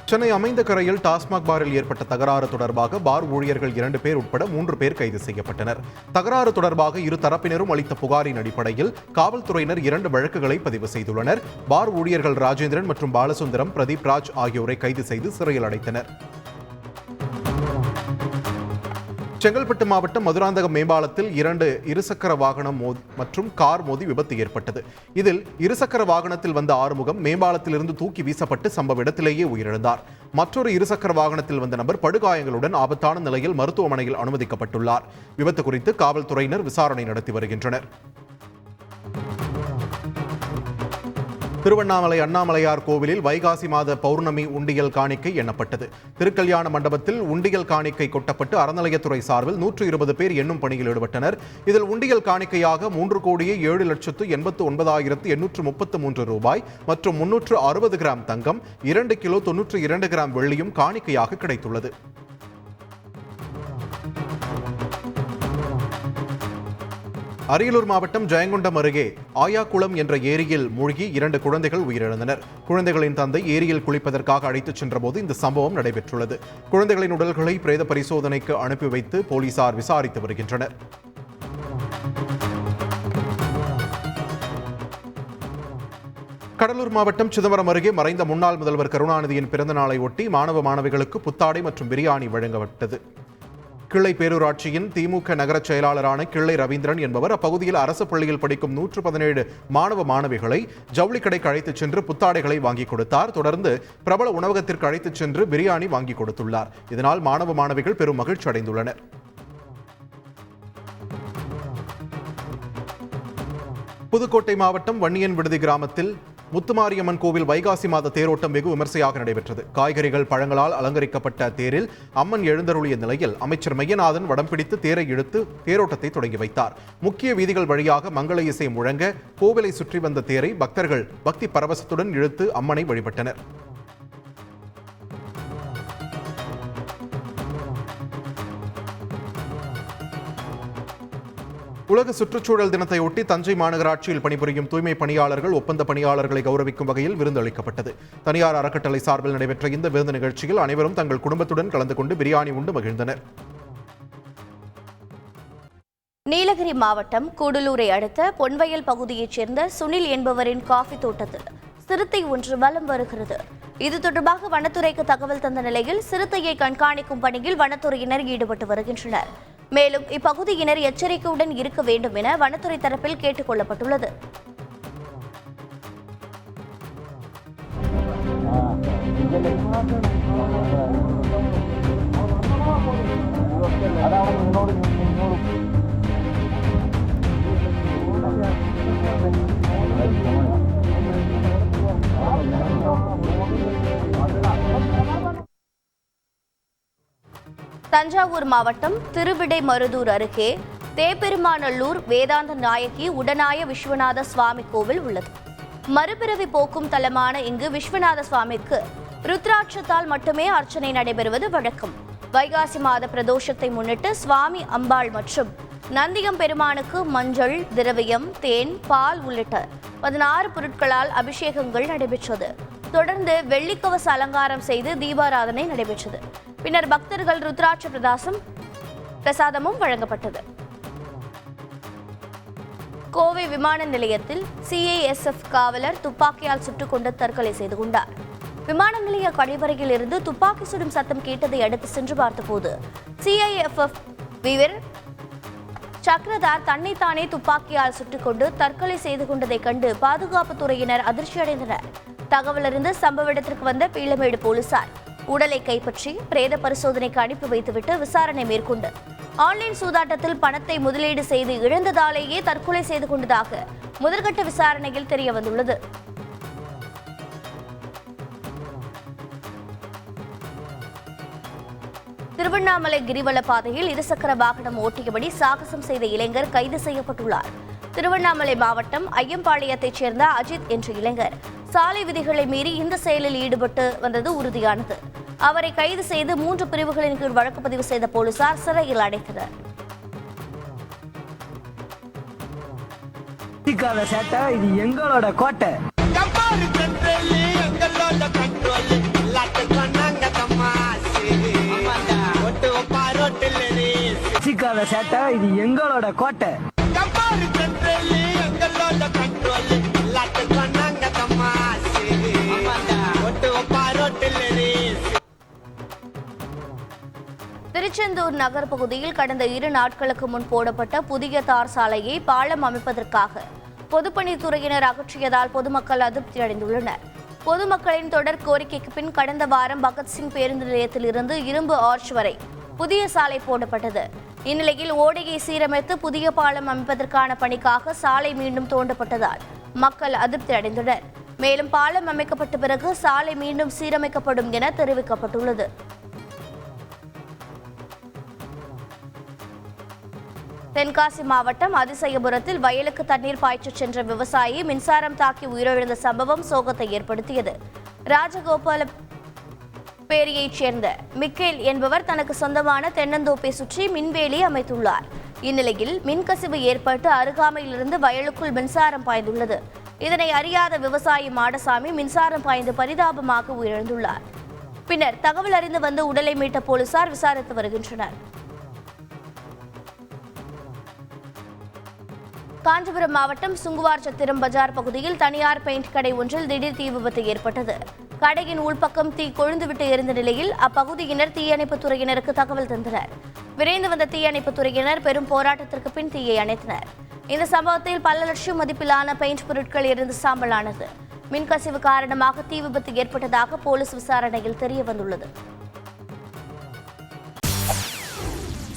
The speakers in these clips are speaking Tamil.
சென்னை அமைந்த கரையில் டாஸ்மாக் பாரில் ஏற்பட்ட தகராறு தொடர்பாக பார் ஊழியர்கள் 2 பேர் உட்பட 3 பேர் கைது செய்யப்பட்டனர். தகராறு தொடர்பாக இரு தரப்பினரும் அளித்த புகாரின் அடிப்படையில் காவல்துறையினர் 2 வழக்குகளை பதிவு செய்துள்ளனர். பார் ஊழியர்கள் ராஜேந்திரன் மற்றும் பாலசுந்தரம், பிரதீப் ராஜ் ஆகியோரை கைது செய்து சிறையில் அடைத்தனர். செங்கல்பட்டு மாவட்டம் மதுராந்தகம் மேம்பாலத்தில் 2 இருசக்கர வாகனம் மற்றும் கார் மோதி விபத்து ஏற்பட்டது. இதில் இருசக்கர வாகனத்தில் வந்த ஆறுமுகம் மேம்பாலத்திலிருந்து தூக்கி வீசப்பட்டு சம்பவ இடத்திலேயே உயிரிழந்தார். மற்றொரு இருசக்கர வாகனத்தில் வந்த நபர் படுகாயங்களுடன் ஆபத்தான நிலையில் மருத்துவமனையில் அனுமதிக்கப்பட்டுள்ளார். விபத்து குறித்து காவல்துறையினர் விசாரணை நடத்தி வருகின்றனர். திருவண்ணாமலை அண்ணாமலையார் கோவிலில் வைகாசி மாத பௌர்ணமி உண்டியல் காணிக்கை எண்ணப்பட்டது. திருக்கல்யாண மண்டபத்தில் உண்டியல் காணிக்கை கொட்டப்பட்டு அறநிலையத்துறை சார்பில் 120 பேர் எண்ணும் பணியில் ஈடுபட்டனர். இதில் உண்டியல் காணிக்கையாக 3,07,89,833 ரூபாய் மற்றும் 360 கிராம் தங்கம், 2 கிலோ 92 கிராம் வெள்ளியும் காணிக்கையாக கிடைத்துள்ளது. அரியலூர் மாவட்டம் ஜெயங்கொண்டம் அருகே ஆயாக்குளம் என்ற ஏரியில் மூழ்கி 2 குழந்தைகள் உயிரிழந்தனர். குழந்தைகளின் தந்தை ஏரியில் குளிப்பதற்காக அழைத்துச் சென்றபோது இந்த சம்பவம் நடைபெற்றுள்ளது. குழந்தைகளின் உடல்களை பிரேத பரிசோதனைக்கு அனுப்பி வைத்து போலீசார் விசாரித்து வருகின்றனர். கடலூர் மாவட்டம் சிதம்பரம் அருகே மறைந்த முன்னாள் முதல்வர் கருணாநிதியின் பிறந்த நாளை ஒட்டி மாணவ மாணவிகளுக்கு புத்தாடை மற்றும் பிரியாணி வழங்கப்பட்டது. கிள்ளை பேரூராட்சியின் திமுக நகர செயலாளரான கிள்ளை ரவீந்திரன் என்பவர் அப்பகுதியில் அரசு பள்ளியில் படிக்கும் 117 மாணவ மாணவிகளை ஜவுளி கடைக்கு அழைத்துச் சென்று புத்தாடைகளை வாங்கி கொடுத்தார். தொடர்ந்து பிரபல உணவகத்திற்கு அழைத்துச் சென்று பிரியாணி வாங்கி கொடுத்துள்ளார். இதனால் மாணவ மாணவிகள் பெரும் மகிழ்ச்சி அடைந்துள்ளனர். புதுக்கோட்டை மாவட்டம் வன்னியன் விடுதி கிராமத்தில் முத்துமாரியம்மன் கோவில் வைகாசி மாத தேரோட்டம் வெகு விமர்சையாக நடைபெற்றது. காய்கறிகள், பழங்களால் அலங்கரிக்கப்பட்ட தேரில் அம்மன் எழுந்தருளிய நிலையில் அமைச்சர் மையநாதன் வடம் பிடித்து தேரை இழுத்து தேரோட்டத்தை தொடங்கி வைத்தார். முக்கிய வீதிகள் வழியாக மங்கள இசை முழங்க கோவிலை சுற்றி வந்த தேரை பக்தர்கள் பக்தி பரவசத்துடன் இழுத்து அம்மனை வழிபட்டனர். உலக சுற்றுச்சூழல் தினத்தையொட்டி தஞ்சை மாநகராட்சியில் பணிபுரியும் தூய்மை பணியாளர்கள், ஒப்பந்த பணியாளர்களை கௌரவிக்கும் வகையில் விருந்து அளிக்கப்பட்டது. தனியார் அறக்கட்டளை சார்பில் நடைபெற்ற இந்த விருந்து நிகழ்ச்சியில் அனைவரும் தங்கள் குடும்பத்துடன் கலந்து கொண்டு பிரியாணி உண்டு மகிழ்ந்தனர். நீலகிரி மாவட்டம் கூடலூரை அடுத்த பொன்வயல் பகுதியைச் சேர்ந்த சுனில் என்பவரின் காஃபி தோட்டத்தில் சிறுத்தை ஒன்று வலம் வருகிறது. இது தொடர்பாக வனத்துறைக்கு தகவல் தந்த நிலையில் சிறுத்தையை கண்காணிக்கும் பணியில் வனத்துறையினர் ஈடுபட்டு வருகின்றனர். மேலும் இப்பகுதியினர் எச்சரிக்கையுடன் இருக்க வேண்டும் என வனத்துறை தரப்பில் கேட்டுக் கொள்ளப்பட்டுள்ளது. தஞ்சாவூர் மாவட்டம் திருவிடைமருதூர் அருகே தேப்பெருமாநல்லூர் வேதாந்த நாயகி உடனாய விஸ்வநாத சுவாமி கோவில் உள்ளது. மறுபிறவி போக்கும் தலமான இங்கு விஸ்வநாத சுவாமிக்கு ருத்ராட்சத்தால் மட்டுமே அர்ச்சனை நடைபெறுவது வழக்கம். வைகாசி மாத பிரதோஷத்தை முன்னிட்டு சுவாமி, அம்பாள் மற்றும் நந்தியம் பெருமானுக்கு மஞ்சள், திரவியம், தேன், பால் உள்ளிட்ட 16 பொருட்களால் அபிஷேகங்கள் நடைபெற்றது. தொடர்ந்து வெள்ளிக்கவச அலங்காரம் செய்து தீபாராதனை நடைபெற்றது. பின்னர் பக்தர்கள் ருத்ராட்ச பிரசாதமும் வழங்கப்பட்டது. கோவை விமான நிலையத்தில் CISF காவலர் துப்பாக்கியால் சுட்டுக் கொண்டு தற்கொலை செய்து கொண்டார். விமான நிலைய கழிவறையில் இருந்து துப்பாக்கி சுடும் சத்தம் கேட்டதை அடுத்து சென்று பார்த்தபோது CISF வீரர் சக்ரதார் தன்னைத்தானே துப்பாக்கியால் சுட்டுக்கொண்டு தற்கொலை செய்து கொண்டதை கண்டு பாதுகாப்பு துறையினர் அதிர்ச்சியடைந்தனர். தகவல் அறிந்து சம்பவ இடத்திற்கு வந்த பீளமேடு போலீசார் உடலை கைப்பற்றி பிரேத பரிசோதனைக்கு அனுப்பி வைத்துவிட்டு விசாரணை மேற்கொண்டு ஆன்லைன் சூதாட்டத்தில் பணத்தை முதலீடு செய்து இழந்ததாலேயே தற்கொலை செய்து கொண்டதாக முதற்கட்ட விசாரணையில் தெரிய வந்துள்ளது. திருவண்ணாமலை கிரிவல பாதையில் இருசக்கர வாகனம் ஓட்டியபடி சாகசம் செய்த இளைஞர் கைது செய்யப்பட்டுள்ளார். திருவண்ணாமலை மாவட்டம் ஐயம்பாளையத்தைச் சேர்ந்த அஜித் என்ற இளைஞர் சாலை விதிகளை மீறி இந்த செயலில் ஈடுபட்டு வந்தது உறுதியானது. அவரை கைது செய்து 3 பிரிவுகளின் கீழ் வழக்கு பதிவு செய்த போலீசார் சிறையில் அடைத்தனர். இது எங்களோட கோட்டை. பண்ணிருக்காத சேட்டை, இது எங்களோட கோட்டை. திருச்செந்தூர் நகர் பகுதியில் கடந்த 2 நாட்களுக்கு முன் போடப்பட்ட புதிய தார் சாலையை பாலம் அமைப்பதற்காக பொதுப்பணித்துறையினர் அகற்றியதால் பொதுமக்கள் அதிருப்தி அடைந்துள்ளனர். பொதுமக்களின் தொடர் கோரிக்கைக்கு பின் கடந்த வாரம் பகத்சிங் பேருந்து நிலையத்தில் இருந்து இரும்பு ஆர்ச் வரை புதிய சாலை போடப்பட்டது. இந்நிலையில் ஓடையை சீரமைத்து புதிய பாலம் அமைப்பதற்கான பணிக்காக சாலை மீண்டும் தோண்டப்பட்டதால் மக்கள் அதிருப்தி அடைந்தனர். மேலும் பாலம் அமைக்கப்பட்ட பிறகு சாலை மீண்டும் சீரமைக்கப்படும் என தெரிவிக்கப்பட்டுள்ளது. தென்காசி மாவட்டம் அதிசயபுரத்தில் வயலுக்கு தண்ணீர் பாய்ச்சச் சென்ற விவசாயி மின்சாரம் தாக்கி உயிரிழந்த சம்பவம் சோகத்தை ஏற்படுத்தியது. ராஜகோபாலபேரியைச் சேர்ந்த மிக்கேல் என்பவர் தனக்கு சொந்தமான தென்னந்தோப்பை சுற்றி மின்வேலி அமைத்துள்ளார். இந்நிலையில் மின்கசிவு ஏற்பட்டு அருகாமையிலிருந்து வயலுக்குள் மின்சாரம் பாய்ந்துள்ளது. இதனை அறியாத விவசாயி மாடசாமி மின்சாரம் பாய்ந்து பரிதாபமாக உயிரிழந்துள்ளார். பின்னர் தகவல் அறிந்து வந்து உடலை மீட்ட போலீசார் விசாரித்து வருகின்றனர். காஞ்சிபுரம் மாவட்டம் சுங்குவார் சத்திரம் பஜார் பகுதியில் தனியார் பெயிண்ட் கடை ஒன்றில் திடீர் தீ விபத்து ஏற்பட்டது. கடையின் உள்பக்கம் தீ கொழுந்துவிட்டு எரிந்த நிலையில் அப்பகுதியினர் தீயணைப்புத் துறையினருக்கு தகவல் தந்தனர். விரைந்து வந்த தீயணைப்புத் துறையினர் பெரும் போராட்டத்திற்கு பின் தீயை அணைத்தனர். இந்த சம்பவத்தில் பல லட்சம் மதிப்பிலான பெயிண்ட் பொருட்கள் எரிந்து சாம்பலானது. மின்கசிவு காரணமாக தீ விபத்து ஏற்பட்டதாக போலீஸ் விசாரணையில் தெரியவந்துள்ளது.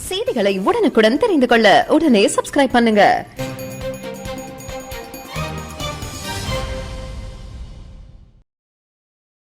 செய்திகளை உடனுக்குடன் தெரிந்து கொள்ள உடனே சப்ஸ்கிரைப் பண்ணுங்க.